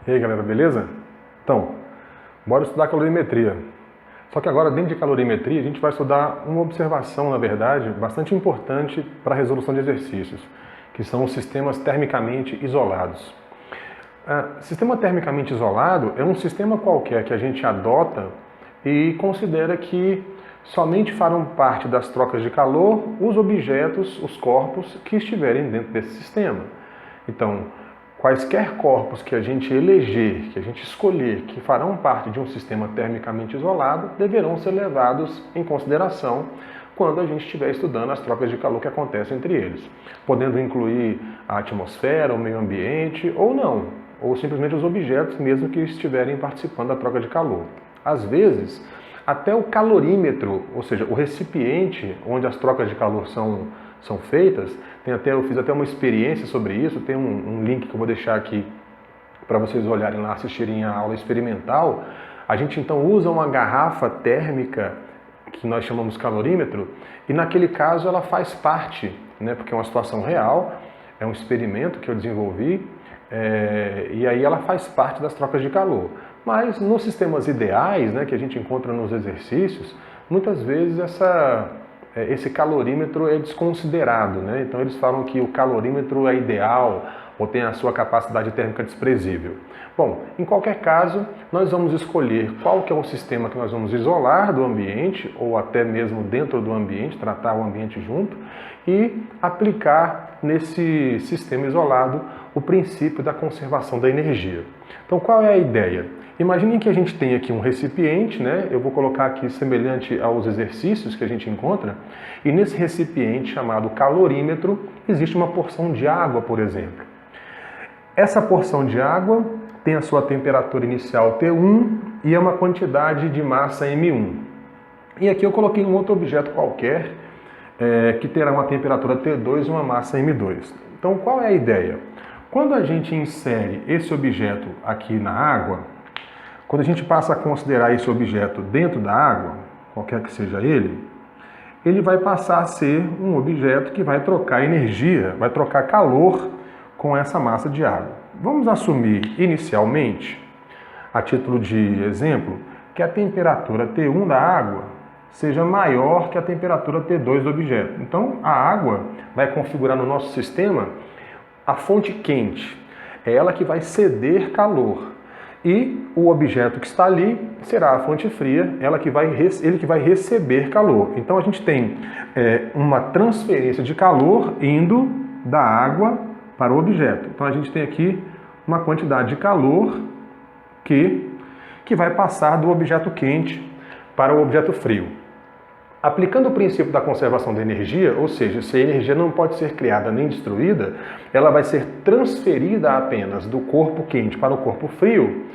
E aí galera, beleza? Então, bora estudar calorimetria. Só que agora dentro de calorimetria a gente vai estudar uma observação, na verdade, bastante importante para a resolução de exercícios, que são os sistemas termicamente isolados. Sistema termicamente isolado é um sistema qualquer que a gente adota e considera que somente farão parte das trocas de calor os objetos, os corpos que estiverem dentro desse sistema. Então, quaisquer corpos que a gente eleger, que a gente escolher, que farão parte de um sistema termicamente isolado, deverão ser levados em consideração quando a gente estiver estudando as trocas de calor que acontecem entre eles, podendo incluir a atmosfera, o meio ambiente ou não, ou simplesmente os objetos mesmo que estiverem participando da troca de calor. Às vezes, até o calorímetro, ou seja, o recipiente onde as trocas de calor são feitas, eu fiz até uma experiência sobre isso, tem um link que eu vou deixar aqui para vocês olharem lá, assistirem a aula experimental. A gente então usa uma garrafa térmica, que nós chamamos calorímetro, e naquele caso ela faz parte, né, porque é uma situação real, é um experimento que eu desenvolvi, e aí ela faz parte das trocas de calor. Mas nos sistemas ideais, né, que a gente encontra nos exercícios, muitas vezes esse calorímetro é desconsiderado, né? Então eles falam que o calorímetro é ideal ou tem a sua capacidade térmica desprezível. Bom, em qualquer caso, nós vamos escolher qual que é o sistema que nós vamos isolar do ambiente ou até mesmo dentro do ambiente, tratar o ambiente junto e aplicar nesse sistema isolado o princípio da conservação da energia. Então qual é a ideia? Imaginem que a gente tem aqui um recipiente, né? Eu vou colocar aqui semelhante aos exercícios que a gente encontra, e nesse recipiente chamado calorímetro existe uma porção de água, por exemplo. Essa porção de água tem a sua temperatura inicial T1 e é uma quantidade de massa M1. E aqui eu coloquei um outro objeto qualquer que terá uma temperatura T2 e uma massa M2. Então qual é a ideia? Quando a gente insere esse objeto aqui na água, quando a gente passa a considerar esse objeto dentro da água, qualquer que seja ele vai passar a ser um objeto que vai trocar energia, vai trocar calor com essa massa de água. Vamos assumir inicialmente, a título de exemplo, que a temperatura T1 da água seja maior que a temperatura T2 do objeto. Então a água vai configurar no nosso sistema a fonte quente, é ela que vai ceder calor. E o objeto que está ali será a fonte fria, ele que vai receber calor. Então a gente tem uma transferência de calor indo da água para o objeto. Então a gente tem aqui uma quantidade de calor que vai passar do objeto quente para o objeto frio. Aplicando o princípio da conservação da energia, ou seja, se a energia não pode ser criada nem destruída, ela vai ser transferida apenas do corpo quente para o corpo frio.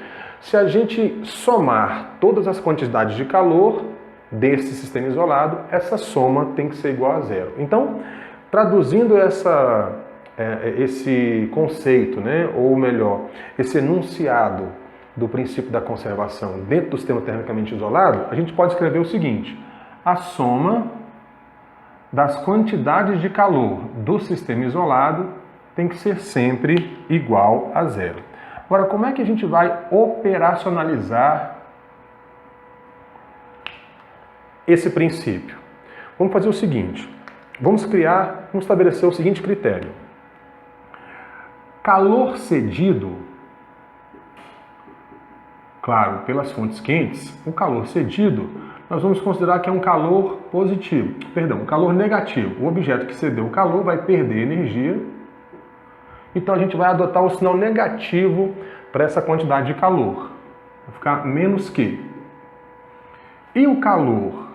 Se a gente somar todas as quantidades de calor desse sistema isolado, essa soma tem que ser igual a zero. Então, traduzindo esse conceito, né, ou melhor, esse enunciado do princípio da conservação dentro do sistema termicamente isolado, a gente pode escrever o seguinte: a soma das quantidades de calor do sistema isolado tem que ser sempre igual a zero. Agora, como é que a gente vai operacionalizar esse princípio? Vamos fazer o seguinte, vamos estabelecer o seguinte critério. Calor cedido, claro, pelas fontes quentes, o calor cedido nós vamos considerar que é um calor positivo, um calor negativo. O objeto que cedeu o calor vai perder energia, então a gente vai adotar o sinal negativo para essa quantidade de calor. Vai ficar menos que. E o calor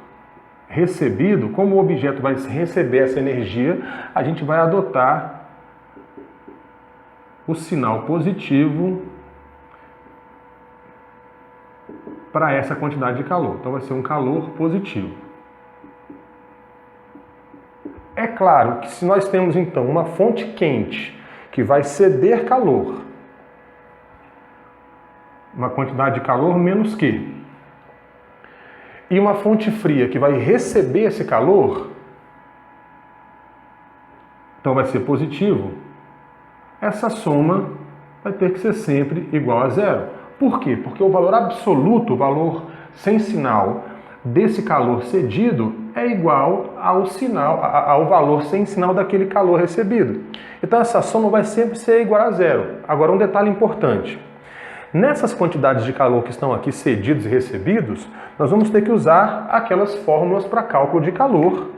recebido, como o objeto vai receber essa energia, a gente vai adotar o sinal positivo para essa quantidade de calor. Então vai ser um calor positivo. É claro que se nós temos então uma fonte quente que vai ceder calor, uma quantidade de calor menos que, e uma fonte fria que vai receber esse calor, então vai ser positivo, essa soma vai ter que ser sempre igual a zero. Por quê? Porque o valor absoluto, o valor sem sinal desse calor cedido é igual ao valor sem sinal daquele calor recebido. Então essa soma vai sempre ser igual a zero. Agora um detalhe importante. Nessas quantidades de calor que estão aqui cedidos e recebidos, nós vamos ter que usar aquelas fórmulas para cálculo de calor,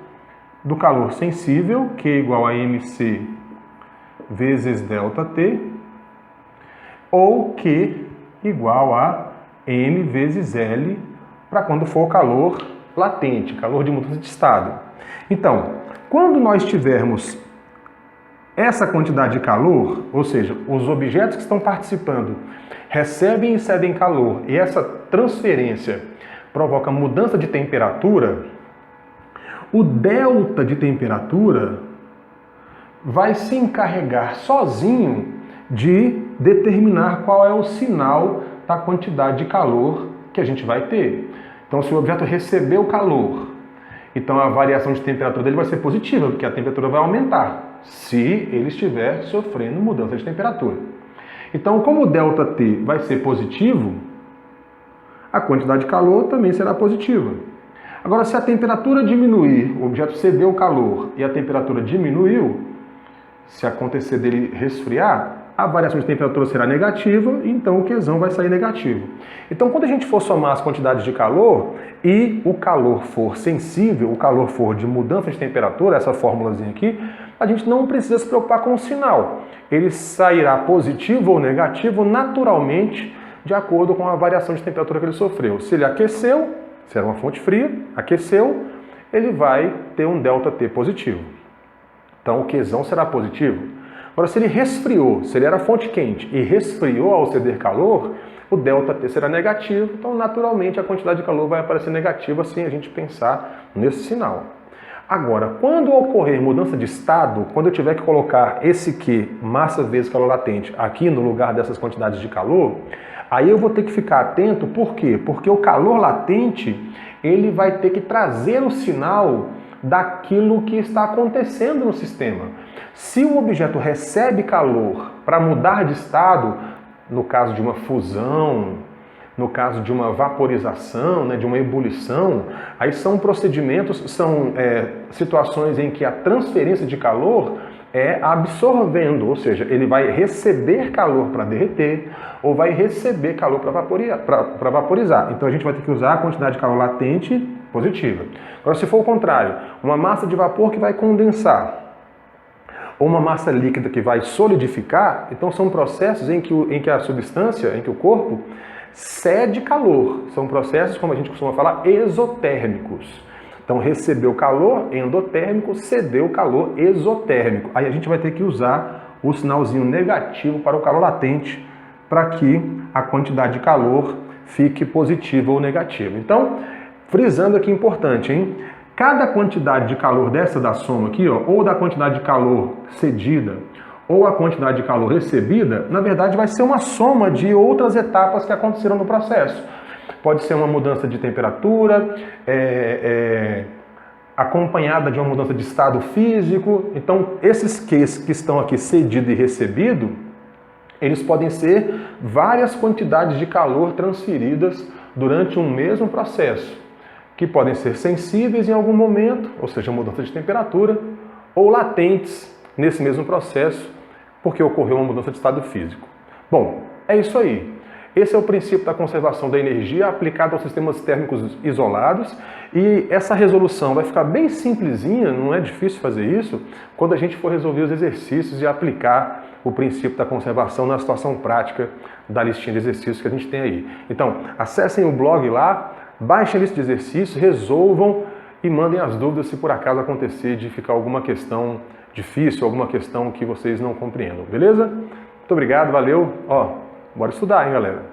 do calor sensível, Q igual a mc vezes ΔT, ou Q igual a m vezes L, para quando for calor latente, calor de mudança de estado. Então, quando nós tivermos essa quantidade de calor, ou seja, os objetos que estão participando recebem e cedem calor, e essa transferência provoca mudança de temperatura, o delta de temperatura vai se encarregar sozinho de determinar qual é o sinal da quantidade de calor que a gente vai ter. Então, se o objeto recebeu calor, então a variação de temperatura dele vai ser positiva, porque a temperatura vai aumentar, se ele estiver sofrendo mudança de temperatura. Então, como o ΔT vai ser positivo, a quantidade de calor também será positiva. Agora, se a temperatura diminuir, o objeto cedeu calor e a temperatura diminuiu, se acontecer dele resfriar, a variação de temperatura será negativa, então o Qzão vai sair negativo. Então, quando a gente for somar as quantidades de calor e o calor for sensível, o calor for de mudança de temperatura, essa formulazinha aqui, a gente não precisa se preocupar com o sinal. Ele sairá positivo ou negativo naturalmente de acordo com a variação de temperatura que ele sofreu. Se ele aqueceu, se era uma fonte fria, aqueceu, ele vai ter um ΔT positivo. Então, o Qzão será positivo. Agora, se ele resfriou, se ele era fonte quente e resfriou ao ceder calor, o ΔT será negativo, então naturalmente a quantidade de calor vai aparecer negativa sem a gente pensar nesse sinal. Agora, quando ocorrer mudança de estado, quando eu tiver que colocar esse Q, massa vezes calor latente, aqui no lugar dessas quantidades de calor, aí eu vou ter que ficar atento, por quê? Porque o calor latente, ele vai ter que trazer o sinal daquilo que está acontecendo no sistema. Se o objeto recebe calor para mudar de estado, no caso de uma fusão, no caso de uma vaporização, de uma ebulição, aí são procedimentos, são situações em que a transferência de calor é absorvendo, ou seja, ele vai receber calor para derreter ou vai receber calor para vaporizar. Então a gente vai ter que usar a quantidade de calor latente positiva. Agora, se for o contrário, uma massa de vapor que vai condensar ou uma massa líquida que vai solidificar, então são processos em que a substância, em que o corpo cede calor. São processos, como a gente costuma falar, exotérmicos. Então, recebeu calor endotérmico, cedeu calor exotérmico. Aí a gente vai ter que usar o sinalzinho negativo para o calor latente, para que a quantidade de calor fique positiva ou negativa. Então, frisando aqui, importante, hein? Cada quantidade de calor dessa da soma aqui, ó, ou da quantidade de calor cedida, ou a quantidade de calor recebida, na verdade vai ser uma soma de outras etapas que aconteceram no processo. Pode ser uma mudança de temperatura, acompanhada de uma mudança de estado físico. Então, esses Qs que estão aqui cedido e recebido, eles podem ser várias quantidades de calor transferidas durante um mesmo processo, que podem ser sensíveis em algum momento, ou seja, mudança de temperatura, ou latentes nesse mesmo processo, porque ocorreu uma mudança de estado físico. Bom, é isso aí. Esse é o princípio da conservação da energia aplicado aos sistemas térmicos isolados, e essa resolução vai ficar bem simplesinha, não é difícil fazer isso, quando a gente for resolver os exercícios e aplicar o princípio da conservação na situação prática da listinha de exercícios que a gente tem aí. Então, acessem o blog lá, baixem a lista de exercícios, resolvam e mandem as dúvidas se por acaso acontecer de ficar alguma questão difícil, alguma questão que vocês não compreendam, beleza? Muito obrigado, valeu. Ó, bora estudar, hein, galera?